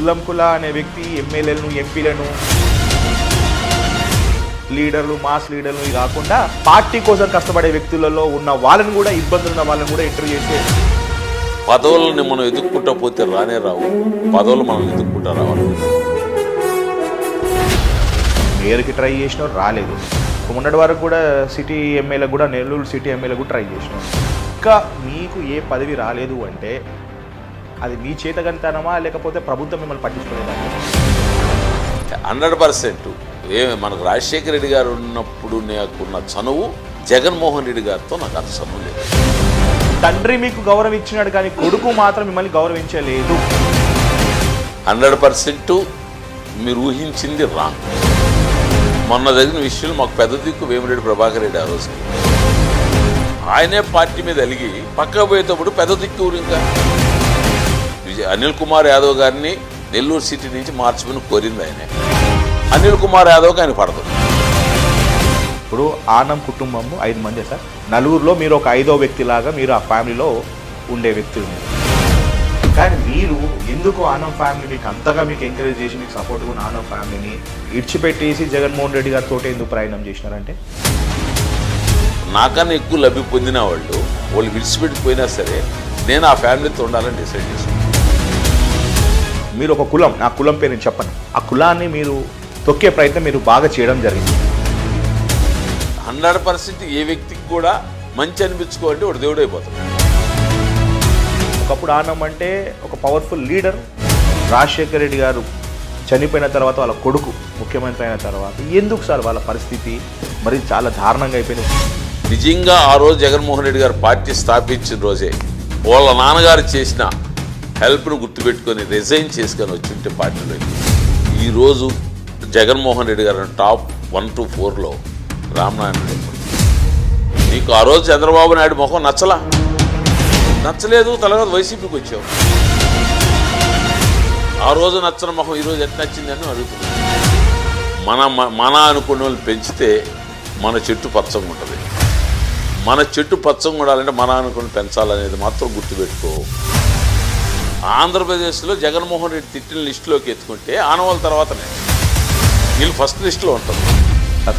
బెల్లంకుల అనే వ్యక్తి ఎమ్మెల్యేలను ఎంపీలను లీడర్లు మాస్ లీడర్లు కాకుండా పార్టీ కోసం కష్టపడే వ్యక్తులలో ఉన్న వాళ్ళని కూడా ఇబ్బందులు ఉన్న వాళ్ళని కూడా ఇంటర్వ్యూ చేసే పదవులని మనం ఎదుక్కుంటా పోతే రానే రావు, పదవులు మనం ఎదుక్కుంటా రావాలి. మేయర్కి ట్రై చేసినారు రాలేదు, మొన్నటి వరకు కూడా సిటీ ఎమ్మెల్యే కూడా నెల్లూరు సిటీ ఎమ్మెల్యే కూడా ట్రై చేసినారు. ఇంకా మీకు ఏ పదవి రాలేదు అంటే అది మీ చేతగనితనమా లేకపోతే ప్రభుత్వం మిమ్మల్ని పట్టించుకోలేదా? 100%. మనకు రాజశేఖర రెడ్డి గారు ఉన్నప్పుడు నాకున్న చనువు జగన్మోహన్ రెడ్డి గారితో నాకు అంత చనువు లేదు. తండ్రి మీకు గౌరవం ఇచ్చినాడు కానీ కొడుకు మాత్రం మిమ్మల్ని గౌరవించలేదు. 100% మీరు ఊహించింది రాంగ్. మొన్న జరిగిన విషయంలో మాకు పెద్ద దిక్కు వేమిరెడ్డి ప్రభాకర్ రెడ్డి ఆ రోజు ఆయనే పార్టీ మీద అలిగి పక్కకు పోయేటప్పుడు పెద్ద దిక్కు ఇంకా అనిల్ కుమార్ యాదవ్ గారిని నెల్లూరు సిటీ నుంచి మార్చమని కోరింది ఆయనే. అనిల్ కుమార్ యాదవ్కి ఆయన పడదు. ఇప్పుడు ఆనం కుటుంబము 5 మంది సార్, నలుగురిలో మీరు ఒక 5వ వ్యక్తిలాగా మీరు ఆ ఫ్యామిలీలో ఉండే వ్యక్తులు. కానీ మీరు ఎందుకు ఆనం ఫ్యామిలీ మీకు అంతగా మీకు ఎంకరేజ్ చేసి మీకు సపోర్ట్గా ఉన్న ఆనం ఫ్యామిలీని ఇడిచిపెట్టేసి జగన్మోహన్ రెడ్డి గారితో ఎందుకు ప్రయాణం చేసినారంటే? నాకన్నా ఎక్కువ లబ్ధి పొందిన వాళ్ళు విడిచిపెట్టిపోయినా సరే నేను ఆ ఫ్యామిలీతో ఉండాలని డిసైడ్ చేసుకున్నాను. మీరు ఒక కులం, నా కులం పేరు నేను చెప్పను, ఆ కులాన్ని మీరు తొక్కే ప్రయత్నం మీరు బాగా చేయడం జరిగింది. 100% ఏ వ్యక్తికి కూడా మంచి అనిపించుకోవాలంటే వాడు దేవుడు అయిపోతాడు. ఒకప్పుడు ఆనం అంటే ఒక పవర్ఫుల్ లీడర్. రాజశేఖర రెడ్డి గారు చనిపోయిన తర్వాత వాళ్ళ కొడుకు ముఖ్యమంత్రి అయిన తర్వాత ఎందుకు సార్ వాళ్ళ పరిస్థితి మరి చాలా దారుణంగా అయిపోయింది? నిజంగా ఆ రోజు జగన్మోహన్ రెడ్డి గారు పార్టీ స్థాపించిన రోజే వాళ్ళ నాన్నగారు చేసిన హెల్ప్ను గుర్తుపెట్టుకొని రిజైన్ చేసుకొని వచ్చింటే పార్టీలో ఈరోజు జగన్మోహన్ రెడ్డి గారు టాప్ 1 to 4లో రామనారాయణ రెడ్డి. నీకు ఆ రోజు చంద్రబాబు నాయుడు ముఖం నచ్చలేదు, తర్వాత వైసీపీకి వచ్చావు. ఆ రోజు నచ్చని ముఖం ఈరోజు ఎట్లా నచ్చిందని అడుగుతున్నాను. మన అనుకున్న వాళ్ళు పెంచితే మన చెట్టు పచ్చంగా ఉంటుంది. మన చెట్టు పచ్చంగా ఉండాలంటే మన అనుకుని పెంచాలనేది మాత్రం గుర్తుపెట్టుకో. ఆంధ్రప్రదేశ్లో జగన్మోహన్ రెడ్డి తిట్టిన లిస్టులోకి ఎత్తుకుంటే ఆనవాళ్ళ తర్వాతనే వీళ్ళు ఫస్ట్ లిస్టులో ఉంటారు.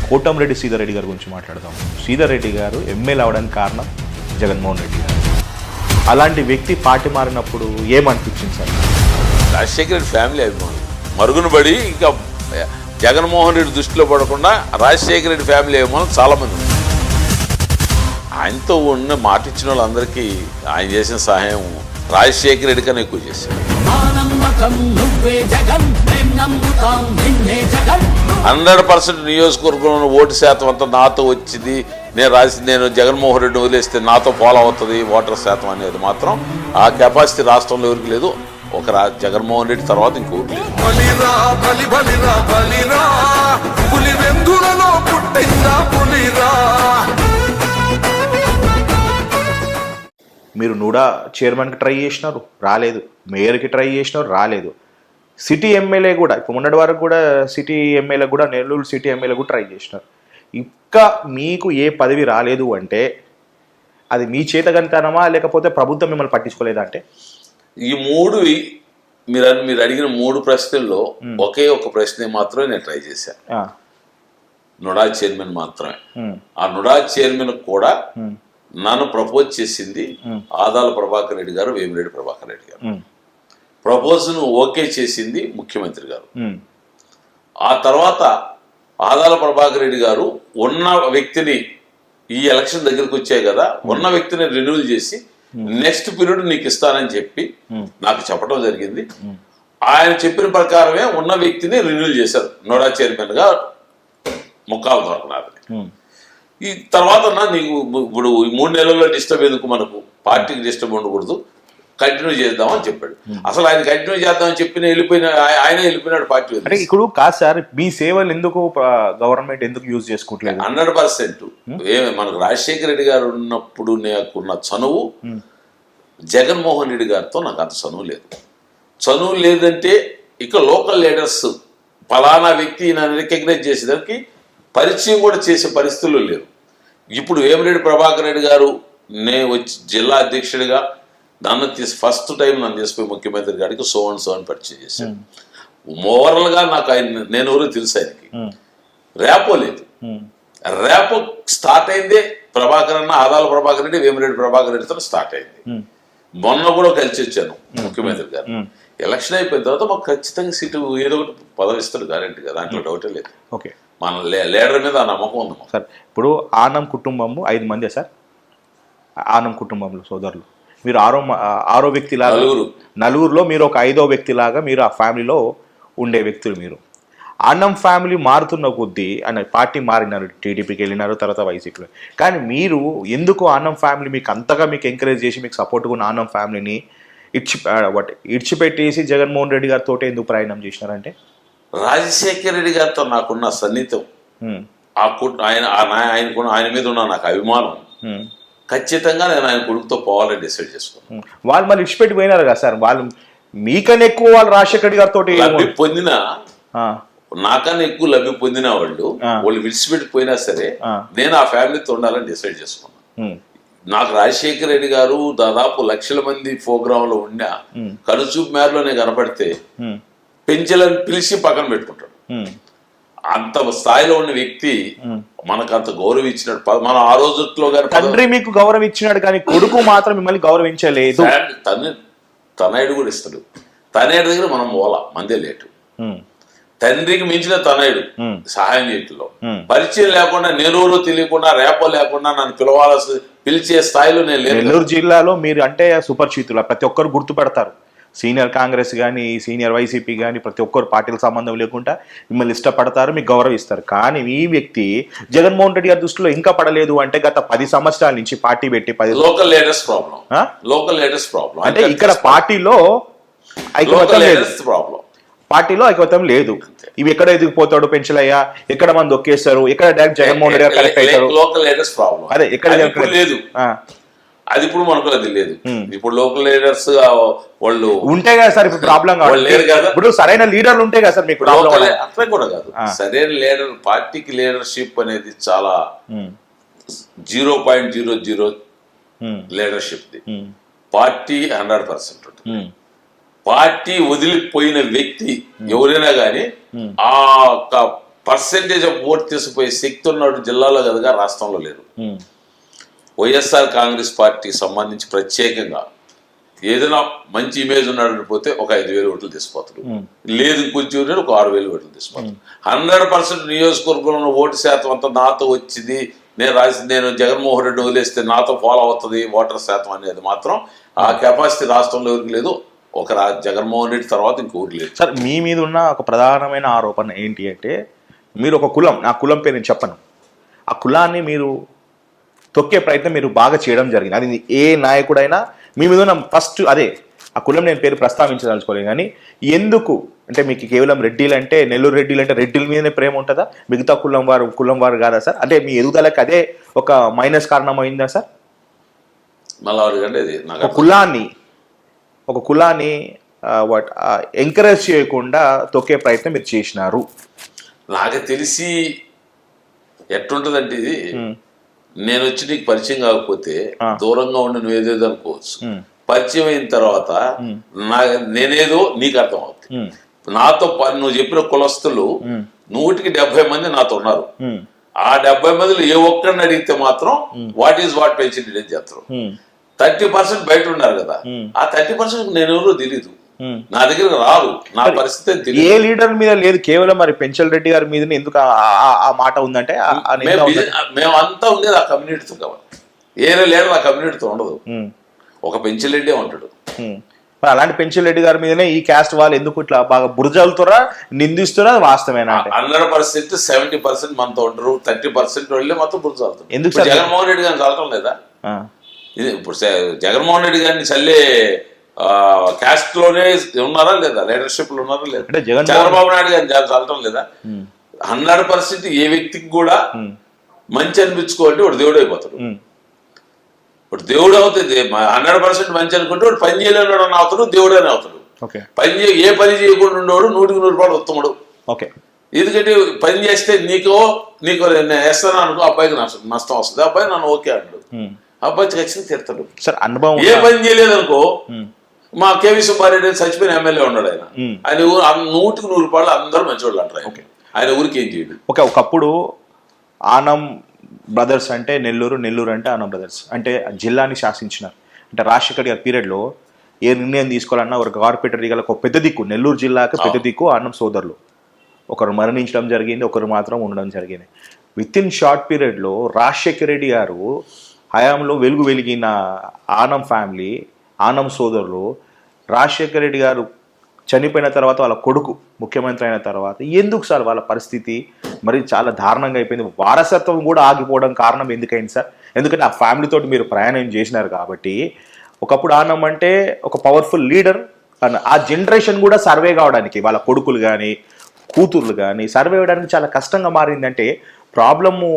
కోటంరెడ్డి శ్రీధర్ రెడ్డి గారి గురించి మాట్లాడదాం. శ్రీధర్ రెడ్డి గారు ఎమ్మెల్యే అవడానికి కారణం జగన్మోహన్ రెడ్డి గారు. అలాంటి వ్యక్తి పార్టీ మారినప్పుడు ఏమనిపించింది సార్? రాజశేఖర రెడ్డి ఫ్యామిలీ అభిమానులు మరుగున పడి ఇంకా జగన్మోహన్ రెడ్డి దృష్టిలో పడకుండా రాజశేఖర రెడ్డి ఫ్యామిలీ అభిమానులు చాలామంది ఉన్నారు. ఆయనతో ఉన్న మాట ఇచ్చిన వాళ్ళందరికీ ఆయన చేసిన సహాయం రాజశేఖర రెడ్డి కన్నా ఎక్కువ చేశాడు. 100% నియోజకవర్గంలో ఓటు శాతం అంతా నాతో వచ్చింది. నేను జగన్మోహన్ రెడ్డిని వదిలేస్తే నాతో ఫాలో అవుతుంది ఓటర్ శాతం అనేది మాత్రం ఆ కెపాసిటీ రాష్ట్రంలో ఎవరికి లేదు. ఒక జగన్మోహన్ రెడ్డి తర్వాత ఇంకోటి లేదు. మీరు నూడా చైర్మన్కి ట్రై చేసినారు రాలేదు, మేయర్కి ట్రై చేసినారు రాలేదు, సిటీ ఎమ్మెల్యే కూడా ఇప్పుడు మొన్నటి వరకు కూడా సిటీ ఎమ్మెల్యే కూడా నెల్లూరు సిటీ ఎమ్మెల్యే కూడా ట్రై చేసినారు. ఇంకా మీకు ఏ పదవి రాలేదు అంటే అది మీ చేతగనితనమా లేకపోతే ప్రభుత్వం మిమ్మల్ని పట్టించుకోలేదా? అంటే ఈ మీరు అడిగిన 3 ప్రశ్నల్లో ఒకే ఒక ప్రశ్న మాత్రమే నేను ట్రై చేశాను. నుడా చైర్మన్ మాత్రమే. ఆ నుడా చైర్మన్ కూడా నన్ను ప్రపోజ్ చేసింది ఆదాల ప్రభాకర్ రెడ్డి గారు, వేమిరెడ్డి ప్రభాకర్ రెడ్డి గారు. ప్రపోజల్ను ఓకే చేసింది ముఖ్యమంత్రి గారు. ఆ తర్వాత ఆదాల ప్రభాకర్ రెడ్డి గారు ఉన్న వ్యక్తిని ఈ ఎలక్షన్ దగ్గరకు వచ్చాయి కదా, ఉన్న వ్యక్తిని రెన్యూల్ చేసి నెక్స్ట్ పీరియడ్ నీకు ఇస్తానని చెప్పి నాకు చెప్పడం జరిగింది. ఆయన చెప్పిన ప్రకారమే ఉన్న వ్యక్తిని రెన్యూల్ చేశారు నోడా చైర్మన్ గా ముక్కాలు దొరకనాథని. ఈ తర్వాత నీకు ఇప్పుడు 3 నెలల్లో డిస్టర్బ్ ఎందుకు, మనకు పార్టీకి డిస్టర్బ్ ఉండకూడదు, కంటిన్యూ చేద్దామని చెప్పాడు. అసలు ఆయన కంటిన్యూ చేద్దామని చెప్పి ఆయన వెళ్ళిపోయినాడు పార్టీ. అంటే ఇప్పుడు కాదు సార్, మీ సేవలు ఎందుకు గవర్నమెంట్ ఎందుకు యూజ్ చేసుకోవట్లేదు? 100% మనకు రాజశేఖర రెడ్డి గారు ఉన్నప్పుడు నాకున్న చనువు జగన్మోహన్ రెడ్డి గారితో నాకు అంత చనువు లేదు. చనువు లేదంటే ఇక లోకల్ లీడర్స్ ఫలానా వ్యక్తి నన్ను రికగ్నైజ్ చేసేదానికి పరిచయం కూడా చేసే పరిస్థితుల్లో లేరు. ఇప్పుడు వేమిరెడ్డి ప్రభాకర్ రెడ్డి గారు నేను వచ్చి జిల్లా అధ్యక్షుడిగా నన్ను ఫస్ట్ టైం నన్ను చేసిపోయి ముఖ్యమంత్రి గారికి సో అని పరిచయం చేశాను. ఓవరాల్గా నాకు ఆయన నేను ఎవరో తెలుసు ఆయనకి. ర్యాపో లేదు. ర్యాపో స్టార్ట్ అయిందే ప్రభాకర్ అన్న, ఆదాల ప్రభాకర్ రెడ్డి, వేమిరెడ్డి ప్రభాకర్ రెడ్డితో స్టార్ట్ అయింది. మొన్న కూడా కలిసి వచ్చాను ముఖ్యమంత్రి గారు. ఎలక్షన్ అయిపోయిన తర్వాత మాకు ఖచ్చితంగా సీటు ఏదో ఒకటి పదవి ఇస్తాడు గ్యారెంటీగా, దాంట్లో డౌటే లేదు. ఓకే, మన లీడర్ మీద ఆ నమ్మకం ఉంది సార్. ఇప్పుడు ఆనం కుటుంబము 5 మందే సార్. ఆనం కుటుంబంలో సోదరులు మీరు ఆరో వ్యక్తిలాగా, నలుగురులో మీరు ఒక 5వ వ్యక్తిలాగా మీరు ఆ ఫ్యామిలీలో ఉండే వ్యక్తులు. మీరు ఆనం ఫ్యామిలీ మారుతున్న కొద్దీ ఆయన పార్టీ మారినారు, టీడీపీకి వెళ్ళినారు, తర్వాత వైసీపీలో. కానీ మీరు ఎందుకు ఆనం ఫ్యామిలీ మీకు అంతగా మీకు ఎంకరేజ్ చేసి మీకు సపోర్ట్గా ఉన్న ఆనం ఫ్యామిలీని ఇడిచిపెట్టేసి జగన్మోహన్ రెడ్డి గారితో ఎందుకు ప్రయాణం చేసినారంటే? రాజశేఖర రెడ్డి గారితో నాకున్న సన్నిహితం, ఆయన మీద ఉన్న నాకు అభిమానం, ఖచ్చితంగా నేను ఆయన కొడుకుతో పోవాలని డిసైడ్ చేసుకున్నాను. వాళ్ళు మళ్ళీ ఇడిచిపెట్టి పోయినారు కదా సార్. వాళ్ళు మీకన్నా ఎక్కువ వాళ్ళు రాజశేఖర రెడ్డి గారితో లబ్ధి పొందిన, నాకన్నా ఎక్కువ లబ్ధి పొందిన వాళ్ళు విడిచిపెట్టిపోయినా సరే నేను ఆ ఫ్యామిలీతో ఉండాలని డిసైడ్ చేసుకున్నాను. నాకు రాజశేఖర రెడ్డి గారు దాదాపు లక్షల మంది ప్రోగ్రామ్ లో ఉన్నా కనుచూపు మేరలోనే కనపడితే పెంచలని పిలిచి పక్కన పెట్టుకుంటాడు. అంత స్థాయిలో ఉన్న వ్యక్తి మనకు అంత గౌరవం ఇచ్చినాడు. మనం ఆ రోజుల్లో తండ్రి మీకు గౌరవం ఇచ్చినాడు కానీ కొడుకు మాత్రం మిమ్మల్ని గౌరవించలేదు. తనయుడు కూడా ఇస్తాడు. తనయుడు దగ్గర మనం పోలా, మందే లేటు. తండ్రికి మించిన తనయుడు సహాయం చేయట్లో పరిచయం లేకుండా, నెల్లూరు తెలియకుండా, రేపో లేకుండా నన్ను పిలిచే స్థాయిలో నేను లేదు. నెల్లూరు జిల్లాలో మీరు అంటే సుపరిచితులు, ప్రతి ఒక్కరు గుర్తుపెడతారు. సీనియర్ కాంగ్రెస్ కానీ సీనియర్ వైసీపీ కానీ ప్రతి ఒక్కరు పార్టీలకు సంబంధం లేకుండా మిమ్మల్ని ఇష్టపడతారు, మీకు గౌరవిస్తారు. కానీ ఈ వ్యక్తి జగన్మోహన్ రెడ్డి గారి దృష్టిలో ఇంకా పడలేదు అంటే గత 10 సంవత్సరాల నుంచి పార్టీ పెట్టి లోకల్ లీడర్స్ ప్రాబ్లం అంటే ఇక్కడ పార్టీలో ఐకమత్యం లేదు. ఇవి ఎక్కడ ఎదిగిపోతాడు పెంచలయ్యా, ఎక్కడ మంది దొక్కేస్తారు, ఎక్కడ డైరెక్ట్ జగన్మోహన్ రెడ్డి గారు కరెక్ట్ అవుతారు. లోకల్ లీడర్స్ ప్రాబ్లం అదే ఎక్కడ లేదు. అది ఇప్పుడు మనకు అది లేదు. ఇప్పుడు లోకల్ లీడర్స్ వాళ్ళు ఉంటే కదా సార్ ఇప్పుడు ప్రాబ్లం లేరు కదా. ఇప్పుడు సరైన లీడర్లు ఉంటే కదా సార్ మీకు అట్లా కూడా కాదు. సరైన లీడర్, పార్టీకి లీడర్షిప్ అనేది చాలా 0.00 లీడర్షిప్. పార్టీ 100% ఉంటుంది. పార్టీ వదిలిపోయిన వ్యక్తి ఎవరైనా కానీ ఆ పర్సెంటేజ్ ఆఫ్ ఓట్ తీసుకుపోయే శక్తి ఉన్నాడు జిల్లాలో కదగా, రాష్ట్రంలో లేరు. వైఎస్ఆర్ కాంగ్రెస్ పార్టీకి సంబంధించి ప్రత్యేకంగా ఏదైనా మంచి ఇమేజ్ ఉన్నాడని పోతే ఒక 5,000 ఓట్లు తీసుకుపోతాడు. లేదు కొంచెం ఒక 6,000 ఓట్లు తీసుకుపోతాడు. 100% నియోజకవర్గంలో ఓటు శాతం అంతా నాతో వచ్చింది, నేను జగన్మోహన్ రెడ్డి వదిలేస్తే నాతో ఫాలో అవుతుంది ఓటర్ శాతం అనేది మాత్రం ఆ కెపాసిటీ రాష్ట్రంలో ఎవరికి లేదు. ఒక జగన్మోహన్ రెడ్డి తర్వాత ఇంకోటి లేదు. సార్ మీ మీద ఉన్న ఒక ప్రధానమైన ఆరోపణ ఏంటి అంటే మీరు ఒక కులం, నా కులం పేరు నేను చెప్పను, ఆ కులాన్ని మీరు తొక్కే ప్రయత్నం మీరు బాగా చేయడం జరిగింది. అది ఏ నాయకుడైనా మీ మీద ఉన్న ఫస్ట్ అదే ఆ కులం నేను పేరు ప్రస్తావించదలుచుకోలేదు. కానీ ఎందుకు అంటే మీకు కేవలం రెడ్డిలు అంటే నెల్లూరు రెడ్డిలు అంటే రెడ్డిల మీదనే ప్రేమ ఉంటుందా, మిగతా కులం వారు కాదా సార్? అంటే మీ ఎదుగుదలకి అదే ఒక మైనస్ కారణం అయిందా సార్? ఒక కులాన్ని ఎంకరేజ్ చేయకుండా తొక్కే ప్రయత్నం మీరు చేసినారు. నాకు తెలిసి ఎట్లుంటదంటే ఇది, నేను వచ్చి నీకు పరిచయం కాకపోతే దూరంగా ఉండి నువ్వు ఏదేదో అనుకోవచ్చు. పరిచయం అయిన తర్వాత నేనేదో నీకు అర్థం అవుతుంది. నాతో నువ్వు చెప్పిన కులస్తులు 100కి 70 నాతో ఉన్నారు. ఆ 70 మందిలో ఏ ఒక్కరిని అడిగితే మాత్రం వాట్ పెంచింది అని చెప్తారు. 30% బయట ఉన్నారు కదా, ఆ 30% నేను ఎవరో తెలీదు, నా దగ్గర రాదు, నా పరిస్థితి ఏ లీడర్ మీద లేదు, కేవలం మరి పెంచల్ రెడ్డి గారి మీద ఎందుకు ఆ మాట ఉందంటే మేమంతా ఉండేది ఆ కమ్యూనిటీతో కాబట్టి. ఏ లీడర్ ఆ కమ్యూనిటీతో ఉండదు, ఒక పెంచల్ రెడ్డే ఉంటాడు. అలాంటి పెంచల్ రెడ్డి గారి మీదనే ఈ క్యాస్ట్ వాళ్ళు ఎందుకు ఇట్లా బాగా బురజలుతురా నిందిస్తున్నా వాస్తవేనా? 100% 70% మనతో ఉంటారు, 30% వాళ్ళే మొత్తం బురజలుతారు. ఎందుకు జగన్మోహన్ రెడ్డి గారిని చల్లటం లేదా? ఇది ఇప్పుడు జగన్మోహన్ రెడ్డి గారిని చల్లే క్యాస్ట్ లోనే ఉన్నారా లేదా, లీడర్షిప్ లో ఉన్నారా లేదా? చంద్రబాబు నాయుడు గారిని చల్లటం లేదా? 100% ఏ వ్యక్తికి కూడా మంచి అనిపించుకోవాలంటే వాడు దేవుడు అయిపోతాడు. ఇప్పుడు దేవుడు అవుతుంది 100% మంచి అనుకుంటే వాడు పని చేయలేడు అని అవుతాడు, దేవుడు అని అవుతాడు. ఏ పని చేయకుండా ఉండేవాడు 100% ఉత్తముడు. ఎందుకంటే పని చేస్తే నీకు నేను వేస్తాను అనుకో, అబ్బాయికి నష్టం వస్తుంది, అబ్బాయి నన్ను ఓకే అన్నాడు. అబ్బాయి ఖచ్చితంగా తిడతాడు. సార్ అనుభవం ఏ పని చేయలేదు అనుకో, మా కేవీ సుబ్బారెడ్డి చచ్చిపోయిన ఎమ్మెల్యే ఉన్నాడు ఆయన, ఆయన 100కి 100 అందరూ మంచివాళ్ళు అంటారు. ఆయన ఊరికి ఏం చేయడు. ఒకప్పుడు ఆనం బ్రదర్స్ అంటే నెల్లూరు, నెల్లూరు అంటే ఆనం బ్రదర్స్ అంటే జిల్లాని శాసించినారు. అంటే రాజశేఖర్ గారి పీరియడ్లో ఏ నిర్ణయం తీసుకోవాలన్నా ఒక కార్పొరేటర్ దిగాలకు ఒక పెద్ద దిక్కు, నెల్లూరు జిల్లాకి పెద్ద దిక్కు ఆనం సోదరులు. ఒకరు మరణించడం జరిగింది, ఒకరు మాత్రం ఉండడం జరిగింది. విత్ ఇన్ షార్ట్ పీరియడ్లో రాజశేఖర రెడ్డి గారు హయాంలో వెలుగు వెలిగిన ఆనం ఫ్యామిలీ, ఆనం సోదరులు, రాజశేఖర రెడ్డి గారు చనిపోయిన తర్వాత వాళ్ళ కొడుకు ముఖ్యమంత్రి అయిన తర్వాత ఎందుకు సార్ వాళ్ళ పరిస్థితి మరి చాలా దారుణంగా అయిపోయింది. వారసత్వం కూడా ఆగిపోవడం కారణం ఎందుకైంది సార్? ఎందుకంటే ఆ ఫ్యామిలీతో మీరు ప్రయాణం చేసినారు కాబట్టి. ఒకప్పుడు ఆనం అంటే ఒక పవర్ఫుల్ లీడర్, ఆ జనరేషన్ కూడా సర్వే కావడానికి వాళ్ళ కొడుకులు కానీ కూతుర్లు కానీ సర్వే అవ్వడానికి చాలా కష్టంగా మారిందంటే ప్రాబ్లము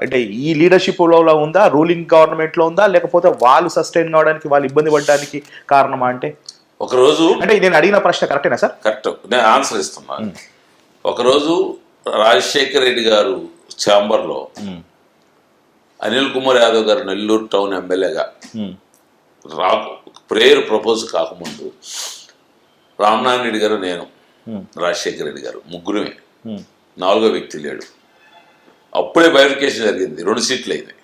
అంటే ఈ లీడర్షిప్లో ఉందా, రూలింగ్ గవర్నమెంట్లో ఉందా, లేకపోతే వాళ్ళు సస్టైన్ కావడానికి వాళ్ళు ఇబ్బంది పడడానికి కారణమా? అంటే ఒకరోజు అంటే నేను అడిగిన ప్రశ్న కరెక్టేనా సార్? కరెక్ట్, నేను ఆన్సర్ ఇస్తున్నాను. ఒకరోజు రాజశేఖర రెడ్డి గారు ఛాంబర్లో అనిల్ కుమార్ యాదవ్ గారు నెల్లూరు టౌన్ ఎమ్మెల్యేగా ప్రేయర్ ప్రపోజ్ కాకముందు రామనారాయణ రెడ్డి గారు, నేను, రాజశేఖర రెడ్డి గారు ముగ్గురమే, 4వ వ్యక్తి లేడు. అప్పుడే బైఫికేషన్ జరిగింది, 2 సీట్లు అయినాయి.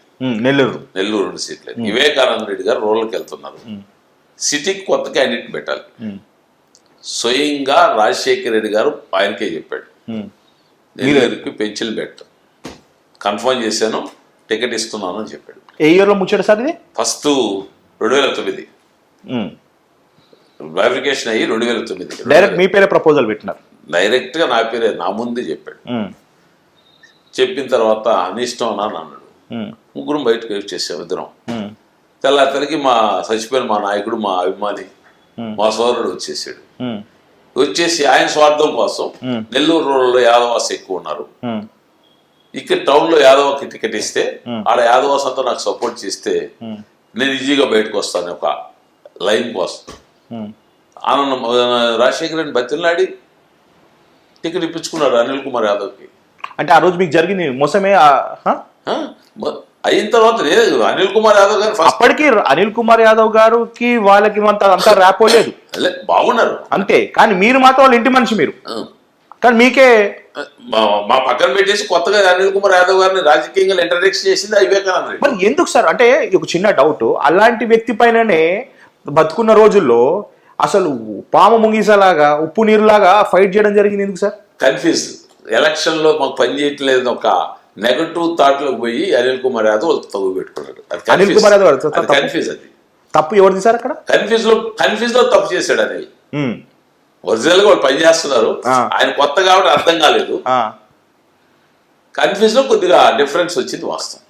నెల్లూరు 2 సీట్లు అయింది. వివేకానంద రెడ్డి గారు రూరల్కి వెళ్తున్నారు. సిటీకి కొత్త క్యాండిడేట్ పెట్టాలి. స్వయంగా రాజశేఖర రెడ్డి గారు ఆయనకే చెప్పాడు, నెల్లూరుకి పెన్షన్ పెట్టు, కన్ఫర్మ్ చేశాను, టికెట్ ఇస్తున్నాను అని చెప్పాడు. ఏ ఇయర్లో ముచ్చాడు సార్ ఇది? ఫస్ట్ 2009 బైఫికేషన్ అయ్యి 2009 డైరెక్ట్ మీ పేరే ప్రపోజల్ పెట్టినారు. డైరెక్ట్గా నా పేరే, నా ముందే చెప్పాడు. చెప్పిన తర్వాత అనిష్టం అని అన్నాడు. ముగ్గురం బయటకు వచ్చేసాం ఇద్దరం. తెల్లారికి మా చచ్చిపోయిన మా నాయకుడు, మా అభిమాని, మా సోదరుడు వచ్చేసాడు. వచ్చేసి ఆయన స్వార్థం కోసం నెల్లూరు రూరల్లో యాదవాస్ ఎక్కువ ఉన్నారు, ఇక్కడ టౌన్లో యాదవకి టికెట్ ఇస్తే ఆడ యాదవాస్ అంతా నాకు సపోర్ట్ చేస్తే నేను ఈజీగా బయటకు వస్తాను ఒక లైన్ కోసం ఆనందం. రాజశేఖర రెడ్డి బతిలాడి టికెట్ ఇప్పించుకున్నాడు అనిల్ కుమార్ యాదవ్కి. అంటే ఆ రోజు మీకు జరిగింది మోసమే అయిన తర్వాత లేదు, అనిల్ కుమార్ యాదవ్ గారు అప్పటికి అనిల్ కుమార్ యాదవ్ గారికి వాళ్ళకి అంతా ర్యాపో లేదు, బాగున్నారు అంతే. కానీ మీరు మాత్రం వాళ్ళ ఇంటి మనిషి, మీరు కానీ మీకే మా పక్కన పెట్టేసి కొత్తగా అనిల్ కుమార్ యాదవ్ గారిని రాజకీయంగా ఇంట్రడక్షన్ చేసింది వివేకానంద రెడ్డి. మరి ఎందుకు సార్? అంటే ఒక చిన్న డౌట్, అలాంటి వ్యక్తి పైననే బతుకున్న రోజుల్లో అసలు పాము ముంగిసలాగా ఉప్పు నీరులాగా ఫైట్ చేయడం జరిగింది ఎందుకు సార్? కన్ఫ్యూజ్, ఎలక్షన్ లో మాకు పని చేయట్లేదు ఒక నెగటివ్ థాట్ లోకి పోయి అనిల్ కుమార్ యాదవ్ తగ్గు పెట్టుకున్నాడు. అనిల్ కుమార్ యాదవ్ కన్ఫ్యూజ్, అది తప్పు ఎవరిది సార్? అక్కడ కన్ఫ్యూజ్ లో తప్పు చేశాడు అనిల్. ఒరిజినల్ గా వాళ్ళు పని చేస్తున్నారు, ఆయన కొత్త కాబట్టి అర్థం కాలేదు. కన్ఫ్యూజ్ లో కొద్దిగా డిఫరెన్స్ వచ్చింది వాస్తవం,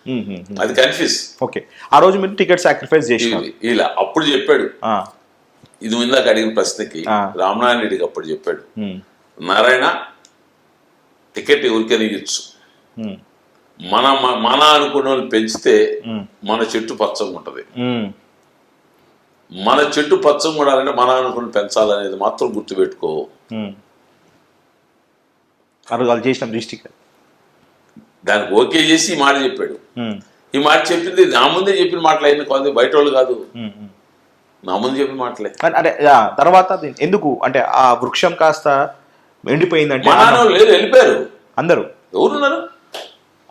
అది కన్ఫ్యూజ్. ఓకే, ఆ రోజు మీరు టికెట్ సాక్రిఫైస్ చేసి ఇలా అప్పుడు చెప్పాడు. ఇది ఇందాక అడిగిన ప్రశ్నకి రామనారాయణ రెడ్డికి అప్పుడు చెప్పాడు, నారాయణ టికెట్ ఎవరికైనా ఇవ్వచ్చు, మన అనుకున్న వాళ్ళు పెంచితే మన చెట్టు పచ్చగా ఉంటది, మన చెట్టు పచ్చగా ఉండాలంటే మన అనుకుని పెంచాలనేది మాత్రం గుర్తుపెట్టుకో. చేసిన దృష్టికి దానికి ఓకే చేసి ఈ మాట చెప్పాడు. ఈ మాట చెప్పింది నా ముందే చెప్పిన మాటలు అయింది, కొంత బయట వాళ్ళు కాదు, నా ముందు చెప్పిన మాటలే. అంటే తర్వాత ఎందుకు అంటే ఆ వృక్షం కాస్త ఎండిపోయిందంటే లేదు, వెళ్ళిపోయారు అందరూ. ఎవరున్నారు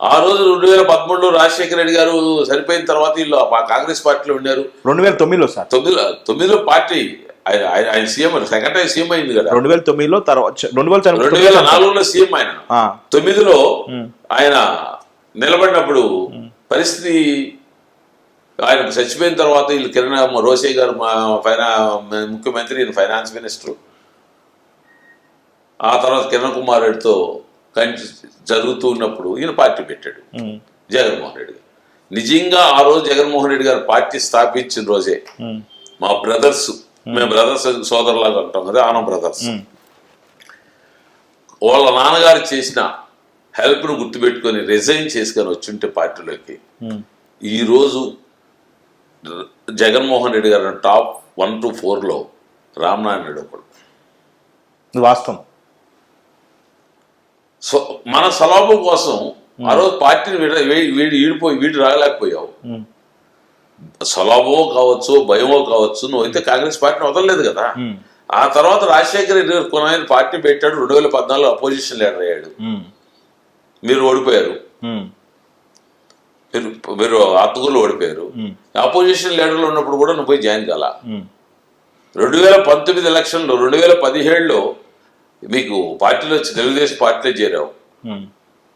ఆ రోజు 2013లో రాజశేఖర రెడ్డి గారు చనిపోయిన తర్వాత వీళ్ళు కాంగ్రెస్ పార్టీలో ఉన్నారు. 2009లో సార్, 9లో పార్టీ ఆయన సీఎం, సెకండ్ టైం సీఎం అయింది కదా 2009లో. తర్వాత 2004లో సీఎం ఆయన, 9లో ఆయన నిలబడినప్పుడు పరిస్థితి, ఆయన చచ్చిపోయిన తర్వాత వీళ్ళు కిరణ్ రోసే గారు ముఖ్యమంత్రి, ఈయన ఫైనాన్స్ మినిస్టర్, ఆ తర్వాత కిరణ్ కుమార్ రెడ్డితో జరుగుతూ ఉన్నప్పుడు ఈయన పార్టీ పెట్టాడు జగన్మోహన్ రెడ్డి గారు. నిజంగా ఆ రోజు జగన్మోహన్ రెడ్డి గారు పార్టీ స్థాపించిన రోజే మా బ్రదర్స్, మేము బ్రదర్స్ సోదరులాగా అంటాం కదా, ఆనం బ్రదర్స్, వాళ్ళ నాన్నగారు చేసిన హెల్ప్ను గుర్తుపెట్టుకొని రిజైన్ చేసుకొని వచ్చుంటే పార్టీలోకి ఈరోజు జగన్మోహన్ రెడ్డి గారు టాప్ 1 to 4లో రామనారాయణ రెడ్డి ఒకడు. వాస్తవం. సో మన సలాభం కోసం ఆ రోజు పార్టీని వీడు రాగలేకపోయావు, సొలభో కావచ్చు, భయమో కావచ్చు, నువ్వైతే కాంగ్రెస్ పార్టీని వదలలేదు కదా. ఆ తర్వాత రాజశేఖర రెడ్డి గారు కొనాయన పార్టీ పెట్టాడు. 2014 అపోజిషన్ లీడర్ అయ్యాడు. మీరు ఓడిపోయారు, మీరు ఆత్మకూరులో ఓడిపోయారు. అపోజిషన్ లీడర్లు ఉన్నప్పుడు కూడా నువ్వు పోయి జాయిన్ కాల. 2019 ఎలక్షన్లో 2017లో మీకు పార్టీలో వచ్చి తెలుగుదేశం పార్టీలో చేరావు.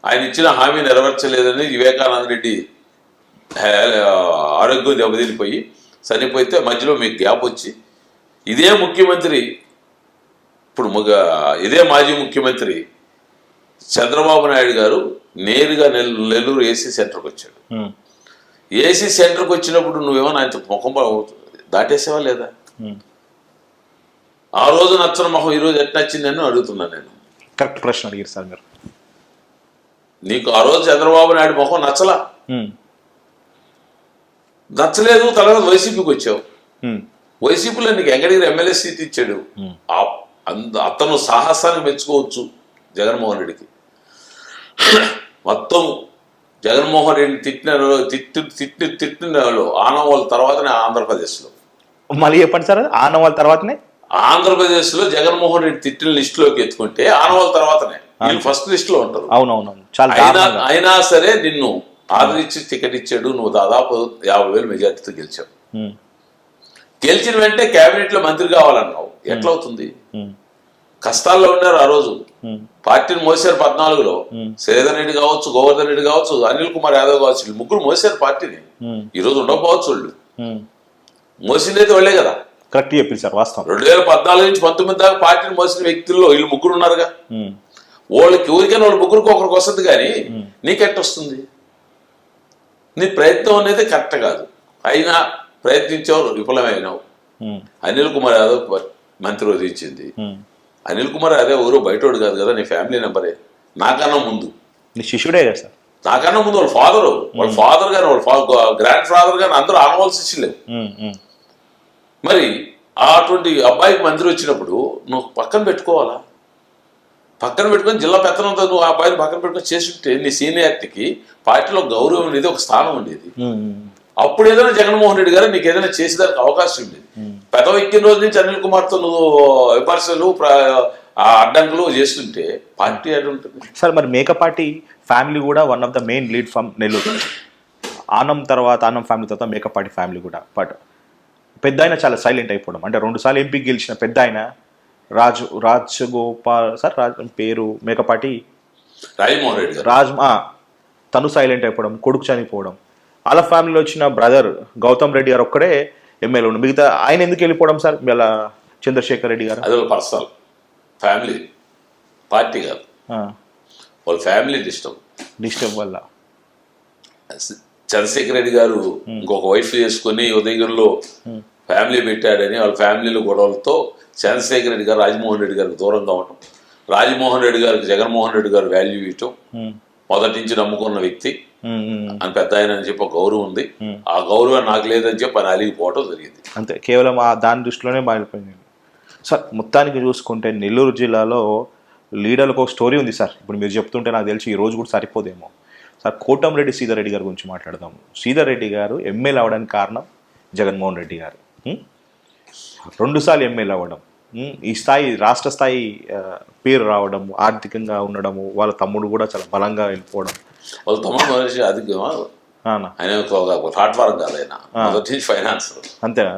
ఆయన ఇచ్చిన హామీ నెరవేర్చలేదని వివేకానంద రెడ్డి ఆరోగ్యం దెబ్బతినిపోయి చనిపోతే మధ్యలో మీకు గ్యాప్ వచ్చి ఇదే ముఖ్యమంత్రి ఇదే మాజీ ముఖ్యమంత్రి చంద్రబాబు నాయుడు గారు నేరుగా నెల్లూరు ఏసీ సెంటర్కి వచ్చాడు. ఏసీ సెంటర్కి వచ్చినప్పుడు నువ్వేమన్నా ఆయన ముఖం దాటేసావా లేదా? ఆ రోజు నచ్చని మొహం ఈరోజు ఎట్లా నచ్చిందని అడుగుతున్నాను నేను. కరెక్ట్ ప్రశ్న అడిగారు సార్ మీరు. నీకు ఆ రోజు చంద్రబాబు నాయుడు మొహం నచ్చలా, నచ్చలేదు. తర్వాత వైసీపీకి వచ్చావు. వైసీపీలో నీకు వెంకటగిరి ఎమ్మెల్యే సీట్ ఇచ్చాడు. అతను సాహసాన్ని మెచ్చుకోవచ్చు జగన్మోహన్ రెడ్డికి. మొత్తం జగన్మోహన్ రెడ్డిని తిట్టిన వాళ్ళు ఆనవాళ్ళ తర్వాతనే ఆంధ్రప్రదేశ్లో. మళ్ళీ చెప్పండి సార్, ఆనవాళ్ళ తర్వాతనే ఆంధ్రప్రదేశ్లో జగన్మోహన్ రెడ్డి తిట్టిన లిస్టులోకి ఎత్తుకుంటే ఆనవాళ్ళ తర్వాతనే వీళ్ళు ఫస్ట్ లిస్ట్ లో ఉంటారు. అవునవును. అయినా సరే నిన్ను ఆదరించి టికెట్ ఇచ్చాడు. నువ్వు దాదాపు 50,000 మెజార్టీతో గెలిచావు. గెలిచిన వెంటనే కేబినెట్ లో మంత్రి కావాలన్నావు. ఎట్లా అవుతుంది? కష్టాల్లో ఉన్నారు ఆ రోజు. పార్టీని మోసారు 14లో. శ్రీధర్ రెడ్డి కావచ్చు, గోవర్ధన్ రెడ్డి కావచ్చు, అనిల్ కుమార్ యాదవ్ కావచ్చు, ముగ్గురు మోసారు పార్టీని. ఈ రోజు ఉండకపోవచ్చు వాళ్ళు. మోసిందైతే వాళ్ళే కదా. కరెక్ట్ చెప్పింది సార్, వాస్తవం. 2014 నుంచి 19 దాకా పార్టీని మోసిన వ్యక్తుల్లో వీళ్ళు ముగ్గురు ఉన్నారుగా. వాళ్ళకి ఊరికైనా వాళ్ళ ముగ్గురికి ఒకరికి వస్తుంది, కానీ నీకెట్ట వస్తుంది? నీ ప్రయత్నం అనేది కరెక్ట్ కాదు. అయినా ప్రయత్నించావు, విఫలమైనావు. అనిల్ కుమార్ యాదవ్ మంత్రి వదిలించింది. అనిల్ కుమార్ యాదవ్ ఎవరో బయటోడు కాదు కదా, నీ ఫ్యామిలీ మెంబరే. నాకన్నా ముందు నీ శిష్యుడే కదా సార్. నాకన్నా ముందు వాళ్ళ ఫాదర్ గారు, వాళ్ళ గ్రాండ్ ఫాదర్ గారు అందరూ ఆనవాళ్ళ శిష్యులే. మరి అటువంటి అబ్బాయికి మంత్రి వచ్చినప్పుడు నువ్వు పక్కన పెట్టుకోవాలా? పక్కన పెట్టుకొని జిల్లా పెత్తనంతో నువ్వు ఆ అబ్బాయిని పక్కన పెట్టుకొని చేస్తుంటే నీ సీనియారిటీకి పార్టీలో గౌరవం ఉండేది, ఒక స్థానం ఉండేది. అప్పుడు ఏదైనా జగన్మోహన్ రెడ్డి గారు నీకు ఏదైనా చేసేదానికి అవకాశం ఉండేది. పెదవి ఎక్కిన రోజు నుంచి అనిల్ కుమార్తో నువ్వు విమర్శలు అడ్డంకులు చేస్తుంటే పార్టీ అది ఉంటుంది సార్. మరి మేకపాటి ఫ్యామిలీ కూడా one of the main lead from Nellore. Anam family తర్వాత మేకపాటి ఫ్యామిలీ కూడా. బట్ పెద్ద ఆయన చాలా సైలెంట్ అయిపోవడం, అంటే 2 సార్లు ఎంపీకి గెలిచిన పెద్ద ఆయన రాజగోపాల్ సార్, పేరు మేకపాటి రాజమోహన్ రెడ్డి తను సైలెంట్ అయిపోవడం, కొడుకు చనిపోవడం. వాళ్ళ ఫ్యామిలీలో వచ్చిన బ్రదర్ గౌతమ్ రెడ్డి గారు ఒక్కడే ఎమ్మెల్యే ఉండు. మిగతా ఆయన ఎందుకు వెళ్ళిపోవడం సార్? ఇలా చంద్రశేఖర్ రెడ్డి గారు అది పర్సనల్ ఫ్యామిలీ, పార్టీ కాదు, వాళ్ళ ఫ్యామిలీ డిస్టర్బ్ వల్ల. చంద్రశేఖర్ రెడ్డి గారు ఇంకొక వైఫ్ చేసుకుని ఉదయగిరిలో ఫ్యామిలీ పెట్టాడని వాళ్ళ ఫ్యామిలీలో గొడవలతో చంద్రశేఖర్ రెడ్డి గారు రాజమోహన్ రెడ్డి గారికి దూరంగా ఉండటం, రాజమోహన్ రెడ్డి గారికి జగన్మోహన్ రెడ్డి గారు వాల్యూ ఇవ్వటం, మొదటి నుంచి నమ్ముకున్న వ్యక్తి అని పెద్ద ఆయన అని చెప్పి ఒక గౌరవం ఉంది. ఆ గౌరవం నాకు లేదని చెప్పి ఆయన అలిగిపోవటం జరిగింది. అంతే, కేవలం దాని దృష్టిలోనే మారిపోయింది సార్. మొత్తానికి చూసుకుంటే నెల్లూరు జిల్లాలో లీడర్లకు ఒక స్టోరీ ఉంది సార్. ఇప్పుడు మీరు చెప్తుంటే నాకు తెలిసి ఈ రోజు కూడా సరిపోదేమో సార్. కోటంరెడ్డి శ్రీధర్ రెడ్డి గారి గురించి మాట్లాడదాం. శ్రీధర్ రెడ్డి గారు ఎమ్మెల్యే అవడానికి కారణం జగన్మోహన్ రెడ్డి గారు. 2 సార్లు ఎమ్మెల్యే అవ్వడం, ఈ స్థాయి రాష్ట్ర స్థాయి పేరు రావడం, ఆర్థికంగా ఉండడము, వాళ్ళ తమ్ముడు కూడా చాలా బలంగా వెళ్ళిపోవడం. వాళ్ళ తమ్ముడు మనిషి అధికంగా ఫైనాన్స్ అంతేనా?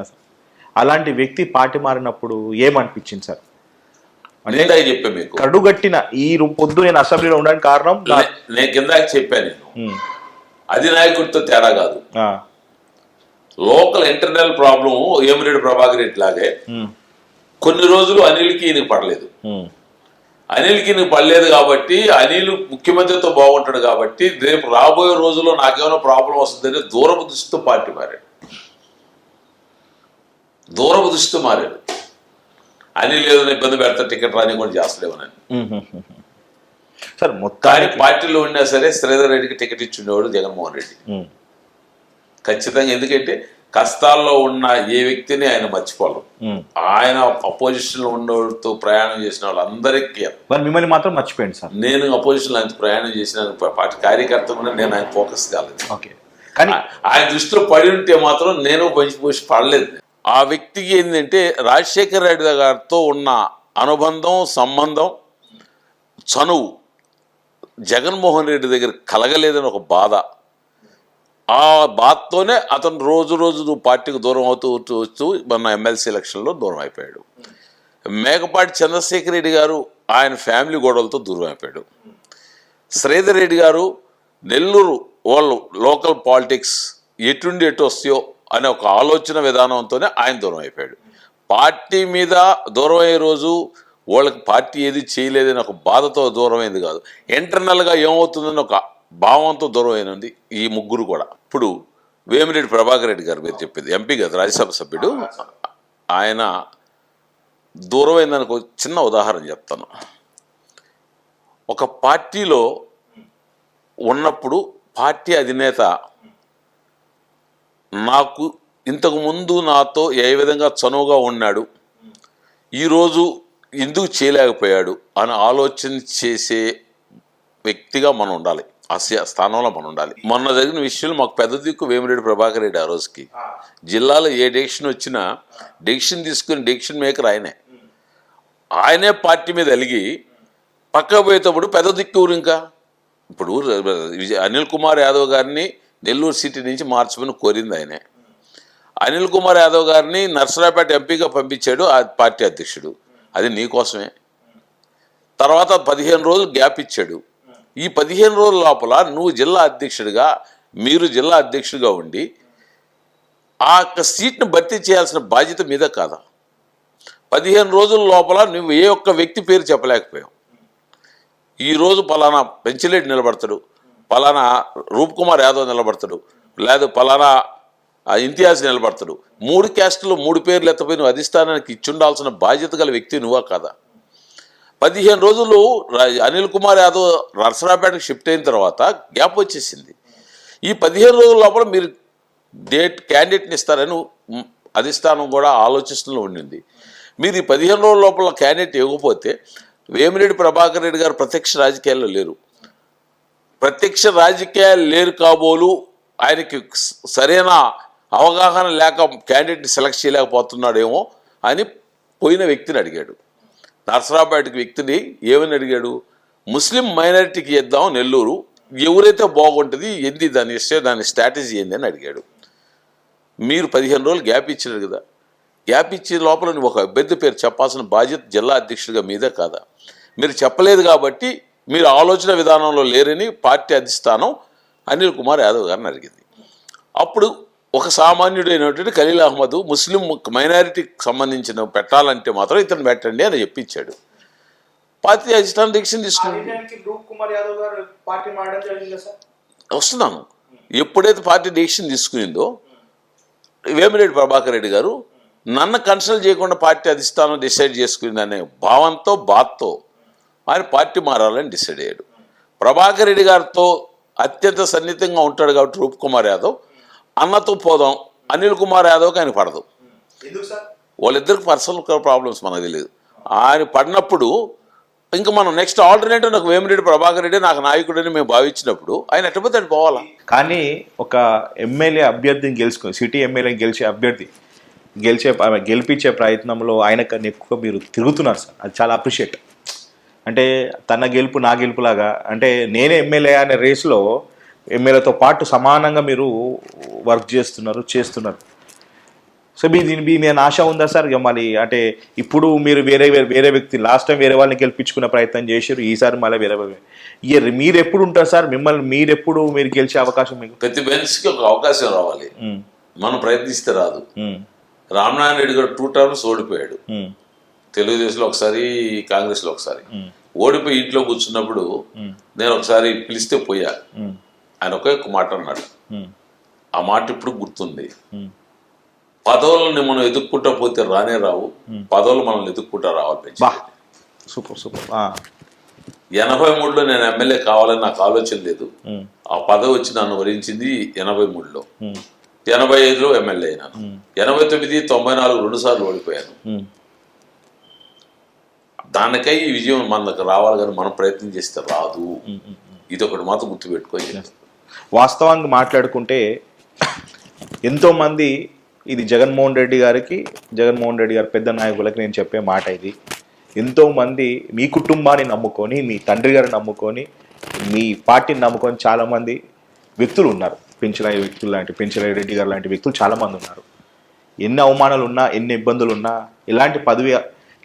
అలాంటి వ్యక్తి పార్టీ మారినప్పుడు ఏమనిపించింది సార్? చెప్పా మీకు కడుగట్టిన ఈ పొద్దు నేను అసెంబ్లీలో ఉండడానికి కారణం నేను కింద చెప్పాను. నేను అధినాయకుడితో తేడా కాదు, local internal problem. Emireddy Prabhakar Reddy లాగే కొన్ని రోజులు అనిల్కి ఈయనకి పడలేదు. అనిల్కి ఈయనకి పడలేదు కాబట్టి అనిల్ ముఖ్యమంత్రితో బాగుంటాడు కాబట్టి రేపు రాబోయే రోజుల్లో నాకేమైనా ప్రాబ్లం వస్తుందని దూరపు దృష్టితో పార్టీ మారాడు. దూరపు దృష్టితో మారాడు. అనిల్ ఏదైనా ఇబ్బంది పెడతా టికెట్ రాని కూడా చేస్తలేమని సార్. మొత్తానికి పార్టీలో ఉన్నా సరే శ్రీధర్ రెడ్డికి టికెట్ ఇచ్చిండేవాడు జగన్మోహన్ రెడ్డి ఖచ్చితంగా. ఎందుకంటే కష్టాల్లో ఉన్న ఏ వ్యక్తిని ఆయన మర్చిపోలేం. ఆయన అపోజిషన్ లో ఉన్నవాడితో ప్రయాణం చేసిన వాళ్ళందరికీ మిమ్మల్ని మాత్రం మర్చిపోయింది సార్. నేను అపోజిషన్ లో ఆయన ప్రయాణం చేసిన పార్టీ కార్యకర్త నేను ఆయన ఫోకస్ కాలేదు. కానీ ఆయన దృష్టిలో పడి ఉంటే మాత్రం నేను పంచిపోసి పడలేదు. ఆ వ్యక్తికి ఏంటంటే రాజశేఖర రెడ్డి గారితో ఉన్న అనుబంధం, సంబంధం, చనువు జగన్మోహన్ రెడ్డి దగ్గర కలగలేదని ఒక బాధ. ఆ బాధతోనే అతను రోజు రోజు పార్టీకి దూరం అవుతూ వస్తూ మన ఎమ్మెల్సీ ఎలక్షన్లో దూరం అయిపోయాడు. మేకపాటి చంద్రశేఖర్ రెడ్డి గారు ఆయన ఫ్యామిలీ గొడవలతో దూరం అయిపోయాడు. శ్రీధర్ రెడ్డి గారు నెల్లూరు వాళ్ళు లోకల్ పాలిటిక్స్ ఎటుండి ఎటు వస్తాయో అనే ఒక ఆలోచన విధానంతోనే ఆయన దూరం అయిపోయాడు. పార్టీ మీద దూరం అయ్యే రోజు వాళ్ళకి పార్టీ ఏది చేయలేదని ఒక బాధతో దూరం అయింది కాదు, ఇంటర్నల్గా ఏమవుతుందని ఒక భావంతో దూరం అయినది ఈ ముగ్గురు కూడా. ఇప్పుడు వేమిరెడ్డి ప్రభాకర్ రెడ్డి గారు మీరు చెప్పింది ఎంపీ కదా, రాజ్యసభ సభ్యుడు, ఆయన దూరం అయిందానికి ఒక చిన్న ఉదాహరణ చెప్తాను. ఒక పార్టీలో ఉన్నప్పుడు పార్టీ అధినేత నాకు ఇంతకుముందు నాతో ఏ విధంగా చనువుగా ఉన్నాడు, ఈరోజు ఎందుకు చేయలేకపోయాడు అని ఆలోచన చేసే వ్యక్తిగా మనం ఉండాలి, ఆ స్థానంలో మనం ఉండాలి. మొన్న జరిగిన విషయంలో మాకు పెద్ద దిక్కు వేమిరెడ్డి ప్రభాకర్ రెడ్డి. ఆ రోజుకి జిల్లాలో ఏ డెసిషన్ వచ్చినా డెసిషన్ తీసుకుని డెసిషన్ మేకర్ ఆయనే పార్టీ మీద అలిగి పక్క పోయేటప్పుడు పెద్ద దిక్కు ఇంకా ఇప్పుడు అనిల్ కుమార్ యాదవ్ గారిని నెల్లూరు సిటీ నుంచి మార్చమని కోరింది ఆయనే. అనిల్ కుమార్ యాదవ్ గారిని నర్సరావుపేట ఎంపీగా పంపించాడు ఆ పార్టీ అధ్యక్షుడు, అది నీకోసమే. తర్వాత 15 రోజులు గ్యాప్ ఇచ్చాడు. ఈ 15 రోజుల లోపల నువ్వు జిల్లా అధ్యక్షుడిగా, మీరు జిల్లా అధ్యక్షుడిగా ఉండి ఆ యొక్క సీట్ను భర్తీ చేయాల్సిన బాధ్యత మీద కాదా? 15 రోజుల లోపల నువ్వు ఏ ఒక్క వ్యక్తి పేరు చెప్పలేకపోయావు. ఈరోజు పలానా పెంచిరెడ్డి నిలబడతాడు, పలానా రూప్ కుమార్ యాదవ్ నిలబడతాడు, లేదు పలానా ఇంతియాజ్ నిలబడతాడు. 3 క్యాస్టులు 3 పేర్లు ఎత్తపోయి నువ్వు అధిష్టానానికి ఇచ్చుండాల్సిన బాధ్యత గల వ్యక్తి నువ్వా కాదా? 15 రోజులు అనిల్ కుమార్ యాదవ్ నర్సరావుపేటకు షిఫ్ట్ అయిన తర్వాత గ్యాప్ వచ్చేసింది. ఈ 15 రోజుల లోపల మీరు క్యాండిడేట్ని ఇస్తారని అధిష్టానం కూడా ఆలోచిస్తూనే ఉండింది. మీరు ఈ 15 రోజుల లోపల క్యాండిడేట్ ఇవ్వకపోతే వేమిరెడ్డి ప్రభాకర్ రెడ్డి గారు ప్రత్యక్ష రాజకీయాల్లో లేరు. ప్రత్యక్ష రాజకీయాలు లేరు కాబోలు ఆయనకి సరైన అవగాహన లేక క్యాండిడేట్ని సెలెక్ట్ చేయలేకపోతున్నాడేమో అని పోయిన వ్యక్తిని అడిగాడు. నర్సరావుపేటకి వ్యక్తిని ఏమని అడిగాడు? ముస్లిం మైనారిటీకి ఇద్దాం నెల్లూరు, ఎవరైతే బాగుంటుంది, ఏంది దాని ఇస్తే దాని స్ట్రాటజీ ఏంది అని అడిగాడు. మీరు 15 రోజులు గ్యాప్ ఇచ్చినారు కదా, గ్యాప్ ఇచ్చే లోపల నువ్వు ఒక అభ్యర్థి పేరు చెప్పాల్సిన బాధ్యత జిల్లా అధ్యక్షుడిగా మీదే కాదా? మీరు చెప్పలేదు కాబట్టి మీరు ఆలోచన విధానంలో లేరని పార్టీ అధిష్టానం అనిల్ కుమార్ యాదవ్ గారిని అడిగింది. అప్పుడు ఒక సామాన్యుడైనటువంటి ఖలీల్ అహ్మద్ ముస్లిం మైనారిటీకి సంబంధించిన పెట్టాలంటే మాత్రం ఇతను పెట్టండి అని చెప్పించాడు. పార్టీ అధిష్టానం డెసిషన్ తీసుకుంది. వస్తున్నాను, ఎప్పుడైతే పార్టీ డెసిషన్ తీసుకునిందో వేమిరెడ్డి ప్రభాకర్ రెడ్డి గారు నన్ను కన్సల్ట్ చేయకుండా పార్టీ అధిష్టానం డిసైడ్ చేసుకుందనే భావంతో బాధతో ఆయన పార్టీ మారాలని డిసైడ్ అయ్యాడు. ప్రభాకర్ రెడ్డి గారితో అత్యంత సన్నిహితంగా ఉంటాడు కాబట్టి రూప్ కుమార్ యాదవ్ అన్నతో పోదాం, అనిల్ కుమార్ యాదవ్కి ఆయన పడదు. వాళ్ళిద్దరికి పర్సనల్ ప్రాబ్లమ్స్ మనకు తెలియదు. ఆయన పడినప్పుడు ఇంకా మనం నెక్స్ట్ ఆల్టర్నేటివ్ నాకు వేమిరెడ్డి ప్రభాకర్ రెడ్డి నాకు నాయకుడని మేము భావించినప్పుడు ఆయన ఎట్టపోతే అటు పోవాలా. కానీ ఒక ఎమ్మెల్యే అభ్యర్థిని గెలుచుకుని సిటీ ఎమ్మెల్యేని గెలిచే అభ్యర్థి గెలిపించే ప్రయత్నంలో ఆయన కన్నా ఎక్కువ మీరు తిరుగుతున్నారు సార్, అది చాలా అప్రిషియేట్. అంటే తన గెలుపు నా గెలుపులాగా, అంటే నేనే ఎమ్మెల్యే అనే రేసులో ఎమ్మెల్యేతో పాటు సమానంగా మీరు వర్క్ చేస్తున్నారు. సో దీని మీద ఆశ ఉందా సార్? ఇక మళ్ళీ అంటే ఇప్పుడు మీరు వేరే వ్యక్తి లాస్ట్ టైం వేరే వాళ్ళని గెలిపించుకునే ప్రయత్నం చేశారు, ఈసారి మళ్ళీ వేరే మీరు ఎప్పుడు ఉంటారు సార్? మీరు గెలిచే అవకాశం మీకు? ప్రతి బెంచ్కి ఒక అవకాశం రావాలి, మనం ప్రయత్నిస్తే రాదు. రామనారాయణ రెడ్డి గారు 2 టర్మ్స్ ఓడిపోయాడు, తెలుగుదేశంలో ఒకసారి కాంగ్రెస్లో ఒకసారి. ఓడిపోయి ఇంట్లో కూర్చున్నప్పుడు నేను ఒకసారి పిలిస్తే పోయా, ఆయన ఒకే మాట అన్నాడు, ఆ మాట ఇప్పుడు గుర్తుంది. పదవులను మనం ఎదుక్కుంటా పోతే రానే రావు, పదవులు మనల్ని ఎదుక్కుంటా రావాలి. సూపర్ 83లో నేను ఎమ్మెల్యే కావాలని నాకు ఆలోచన లేదు. ఆ పదవి వచ్చి నన్ను వరించింది 83లో. 85లో ఎమ్మెల్యే అయినాను. 89, 94 2 సార్లు ఓడిపోయాను. దానికై ఈ విజయం మనకు రావాలి, కానీ మనం ప్రయత్నం చేస్తే రాదు. ఇది ఒకటి మాత్రం గుర్తుపెట్టుకోవాలి. వాస్తవానికి మాట్లాడుకుంటే ఎంతోమంది ఇది జగన్మోహన్ రెడ్డి గారి పెద్ద నాయకులకి నేను చెప్పే మాట ఇది. ఎంతోమంది మీ కుటుంబాన్ని నమ్ముకొని, మీ తండ్రి గారిని నమ్ముకొని, మీ పార్టీని నమ్ముకొని చాలామంది వ్యక్తులు ఉన్నారు. పెంచలయ్య రెడ్డి గారు లాంటి వ్యక్తులు చాలామంది ఉన్నారు. ఎన్ని అవమానాలు ఉన్నా, ఎన్ని ఇబ్బందులు ఉన్నా, ఎలాంటి పదవి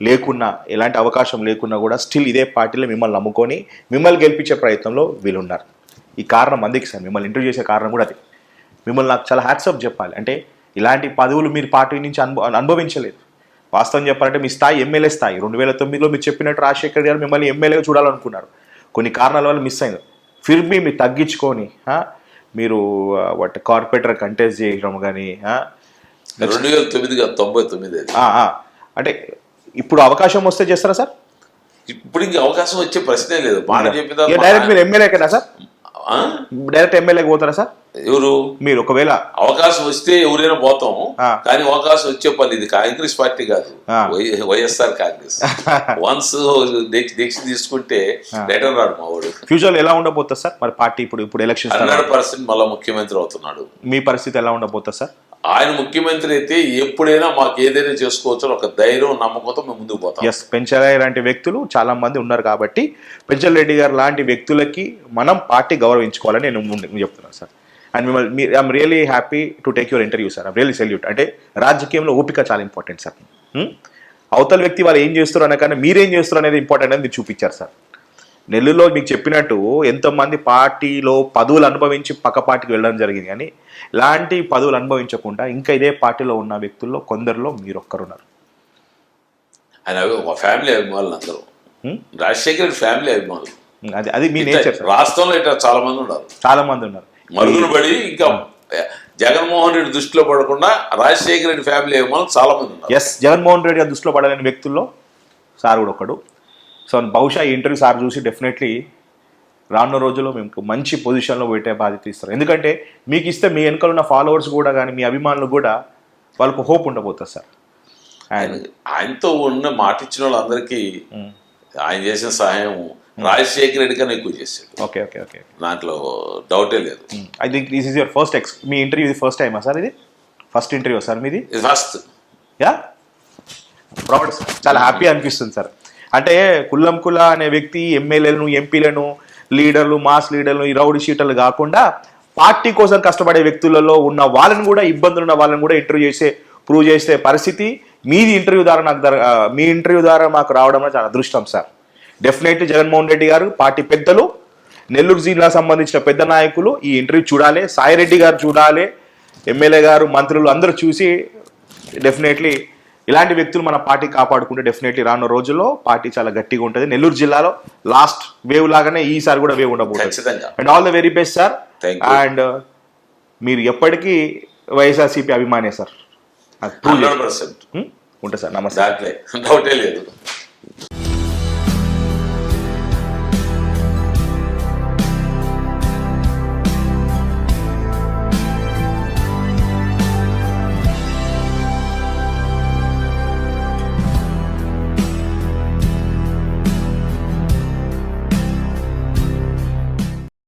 లేకున్నా, ఎలాంటి అవకాశం లేకున్నా కూడా స్టిల్ ఇదే పార్టీలో మిమ్మల్ని నమ్ముకొని మిమ్మల్ని గెలిపించే ప్రయత్నంలో వీళ్ళు ఉన్నారు. ఈ కారణం అందుకే సార్ మిమ్మల్ని ఇంటర్వ్యూ చేసే కారణం కూడా అది. మిమ్మల్ని నాకు చాలా హ్యాట్సప్ చెప్పాలి. అంటే ఇలాంటి పదవులు మీరు పార్టీ నుంచి అనుభవించలేదు. వాస్తవం చెప్పాలంటే మీ స్థాయి ఎమ్మెల్యే స్థాయి. 2009లో మీరు చెప్పినట్టు రాజశేఖర్ గారు మిమ్మల్ని ఎమ్మెల్యేగా చూడాలనుకున్నారు. కొన్ని కారణాల వల్ల మిస్ అయింది. ఫిర్బీ మీరు తగ్గించుకొని మీరు కార్పొరేటర్ కంటెస్ట్ చేయడం కానీ 2009 అంటే ఇప్పుడు అవకాశం వస్తే చేస్తారా సార్? ఇప్పుడు ఇంక అవకాశం వచ్చే ప్రశ్నే లేదు. మాట చెప్పిన డైరెక్ట్ మీరు ఎమ్మెల్యే కదా సార్? డైరెక్ట్ ఎమ్మెల్యేకి పోతారా సార్? ఎవరు మీరు ఒకవేళ అవకాశం వస్తే ఎవరైనా పోతాం, కానీ అవకాశం వచ్చే పని ఇది కాంగ్రెస్ పార్టీ కాదు, వైఎస్ఆర్ కాంగ్రెస్. వన్స్ దీక్ష తీసుకుంటే రిటర్న్ రాడు మా వాడు. ఫ్యూచర్ ఎలా ఉండబోతుంది సార్ మరి పార్టీ? ఇప్పుడు ఎలక్షన్ 100% మళ్ళీ ముఖ్యమంత్రి అవుతున్నాడు. మీ పరిస్థితి ఎలా ఉండబోతుంది సార్? ఆయన ముఖ్యమంత్రి అయితే ఎప్పుడైనా మాకు ఏదైనా చేసుకోవచ్చు ఒక ధైర్యం, నమ్మకంతో మేము ముందుకు పోతాం. ఎస్, పెంచలయ్య లాంటి వ్యక్తులు చాలా మంది ఉన్నారు కాబట్టి పెంచల్ రెడ్డి గారు లాంటి వ్యక్తులకి మనం పార్టీ గౌరవించుకోవాలని నేను చెప్తున్నాను సార్. అండ్ మిమ్మల్ని I'm really happy to take your interview sir. I'm really salute. అంటే రాజకీయంలో ఓపిక చాలా ఇంపార్టెంట్ సార్. అవతల వ్యక్తి వాళ్ళు ఏం చేస్తారు అనే కానీ మీరేం చేస్తారు అనేది ఇంపార్టెంట్ అనేది మీరు చూపించారు సార్. నెల్లూరులో మీకు చెప్పినట్టు ఎంతోమంది పార్టీలో పదవులు అనుభవించి పక్క పార్టీకి వెళ్ళడం జరిగింది, కానీ ఇలాంటి పదవులు అనుభవించకుండా ఇంకా ఇదే పార్టీలో ఉన్న వ్యక్తుల్లో కొందరిలో మీరు ఒక్కరున్నారు. ఆయన ఒక ఫ్యామిలీ అభిమానులు అందరూ, రాజశేఖర్ ఫ్యామిలీ అభిమానులు. అది మీ నేచర్. రాష్ట్రంలో ఇట్లా చాలా మంది ఉన్నారు. మరుగున పడి ఇంకా జగన్మోహన్ రెడ్డి దృష్టిలో పడకుండా రాజశేఖర రెడ్డి ఫ్యామిలీ అభిమానులు చాలా మంది ఉన్నారు. ఎస్, జగన్మోహన్ రెడ్డి దృష్టిలో పడలేని వ్యక్తుల్లో సార్ కూడా ఒకడు. సో బహుశా ఈ ఇంటర్వ్యూ సార్ చూసి డెఫినెట్లీ రానున్న రోజుల్లో మేము మంచి పొజిషన్లో పెట్టే బాధ్యత ఇస్తారు. ఎందుకంటే మీకు ఇస్తే మీ వెనకాల ఉన్న ఫాలోవర్స్ కూడా కానీ మీ అభిమానులు కూడా వాళ్ళకు హోప్ ఉండబోతుంది సార్. ఆయనతో ఉన్న మాట ఇచ్చిన వాళ్ళందరికీ ఆయన చేసిన సహాయం రాజశేఖర రెడ్డి కన్నా ఎక్కువ చేశాడు. ఓకే ఓకే ఓకే, దాంట్లో డౌటే లేదు. I think this is your first me interview. ఇది ఫస్ట్ టైమా సార్? ఇది ఫస్ట్ ఇంటర్వ్యూ సార్ మీది? ఫస్ట్. Yeah, proud sir. చాలా హ్యాపీ అనిపిస్తుంది సార్. అంటే కుల్లంకుల అనే వ్యక్తి ఎమ్మెల్యేలను, ఎంపీలను, లీడర్లు, మాస్ లీడర్లు, ఈ రౌడీ షీటర్లు కాకుండా పార్టీ కోసం కష్టపడే వ్యక్తులలో ఉన్న వాళ్ళని కూడా, ఇబ్బందులు ఉన్న వాళ్ళని కూడా ఇంటర్వ్యూ ప్రూవ్ చేసే పరిస్థితి మీది ఇంటర్వ్యూ ద్వారా మీ ఇంటర్వ్యూ ద్వారా మాకు రావడం చాలా అదృష్టం సార్. డెఫినెట్లీ జగన్మోహన్ రెడ్డి గారు, పార్టీ పెద్దలు, నెల్లూరు జిల్లా సంబంధించిన పెద్ద నాయకులు ఈ ఇంటర్వ్యూ చూడాలి. సాయిరెడ్డి గారు చూడాలి, ఎమ్మెల్యే గారు, మంత్రులు అందరూ చూసి డెఫినెట్లీ ఇలాంటి వ్యక్తులు మన పార్టీ కాపాడుకుంటే డెఫినెట్లీ రానున్న రోజుల్లో పార్టీ చాలా గట్టిగా ఉంటుంది. నెల్లూరు జిల్లాలో లాస్ట్ వేవ్ లాగానే ఈసారి కూడా వేవ్ ఉండబోతుంది. And all the very best sir. And మీరు ఎప్పటికీ వైఎస్ఆర్సీపీ అభిమానే సార్. 100% ఉంటా సార్. నమస్తే. డౌటే లేదు.